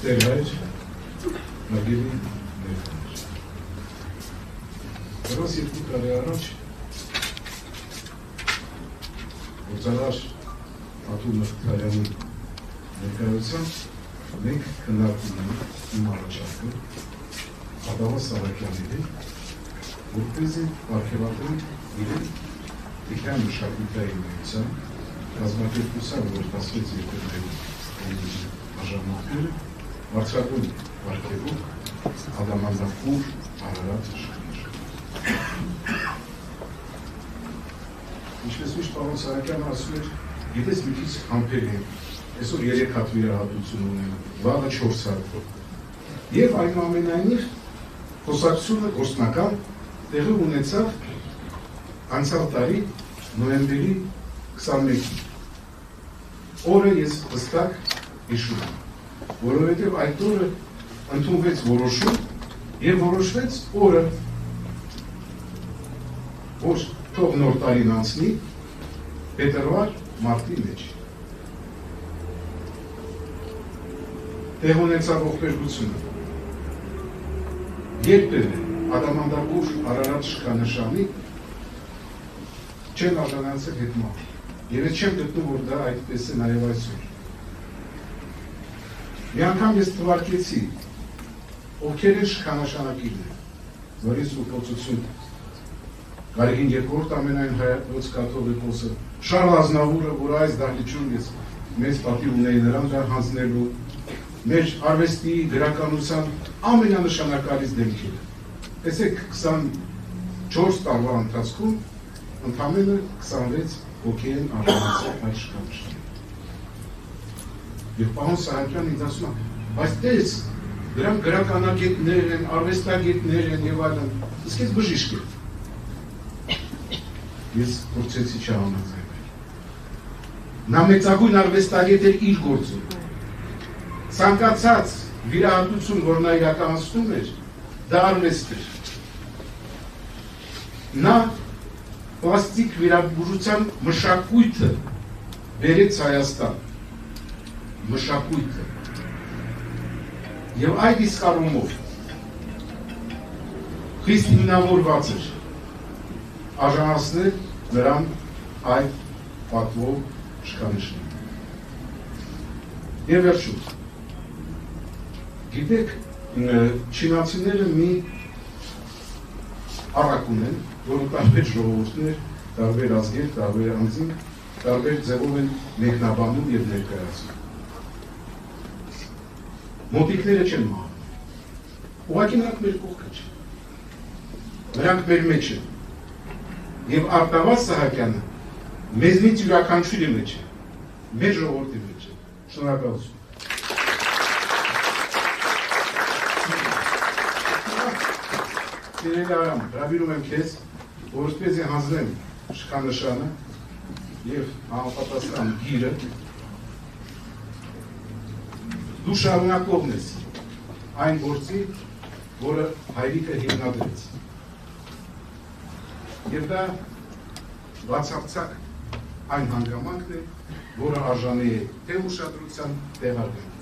Տերհայր Նագիրի ներկայացնում։ Դրոս 2 տարի առաջ գործարար Աթուր Մխիթարյանի ներկայությամբ մենք քննարկում ենք իմ առաջարկը Ադավաս Սահակյանի հետ, որպեսզի պարգևատրենք իրեն Տիգրան մշակութային միության կազմակերպության, որ կազմեց երկրների արժանանքները, բարձրագույն պարգևում Ադամանդապուր Արարատ իշխաններ։ Ինչպես միշտ պարոն Սահակյանը ասում էր, գիտես մի քիչ համբեր են, այսօր 3 հատ վիրահատություն ունեն, վաղը 4 հատ։ Եվ այնուամենայնիվ խոսակցությունը գործնական տեղի ունեցավ անցյալ տարի նոյեմբերի 21-ին։ Օրը ես հստակ հիշում եմ, որովհետև այդ օրը ընդունվեց որոշում եւ որոշվեց օրը, որ թող նոր տարին անցնի փետրվար մարտի մեջ։ Տեղ ունեցավ ողբերգությունը։ Երբևէ Ադամանդապուր Արարատ շքանշանի չեն արժանացել հետմահ։ Եվ ես չեմ գտնում, որ դա այդպես է նաև այսօր։ Մի անգամ ես թվարկեցի, ովքեր են շքանշանակիրները, նորից ուղղոցություն Գարեգին երկրորդ ամենայն հայոց կաթողիկոսը, Շարլ Ազնավուրը, որ այս դահլիճում ես մեծ պատիվ ունեի նրան դա հանձնելու, մեր արվեստի գրականության ամենանշանակալից դեմքերը։ Տեսեք 24 տարվա ընթացքում ընդամենը 26 հոգի են արժանացել այդ շքանշանը։ Եվ պարոն Սահակյանը ինձ ասում է, բայց տես, դրանք գրականագետներ են, արվեստագետներ են եւ այլն, իսկ ես բժիշկ եմ։ Ես փորձեցի չհամաձայնել։ Նա մեծագույն արվեստագետ էր իր գործում։ Ցանկացած վիրահատություն, որ նա իրականացնում էր, դա արվեստ էր։ Նա պլաստիկ վիրաբուժության մշակույթը բերեց Հայաստան։ Մշակույթը։ Եվ այդ իսկ առումով խիստ հիմնավորված էր արժանացնել նրան այդ պատվով շքանշանին։ Եվ վերջում, գիտեք, չինացիները մի առակ ունեն, որը տարբեր ժողովուրդներ, տարբեր ազգեր, տարբեր անձինք, տարբեր ձևով են մեկնաբանում եւ ներկայացնում։ Մոտիկները չեն մահանում։ Ուղղակի նրանք մեր կողքը չեն։ Նրանք մեր մեջ են։ Եվ Արտավազ Սահակյանը մեզնից յուրաքանչյուրի մեջ է, մեր ժողովրդի մեջ է։ Շնորհակալություն։ Սիրելի Արամ, հրավիրում եմ քեզ, որպեսզի հանձնեմ շքանշանը եւ համապատասխան գիրը։ Դու շարունակողն ես այն գործի, որը հայրիկը հիմնադրեց։ Եվ դա բացարձակ այն հանգամանքն է, որը արժանի է թե ուշադրության, թե հարգանքի։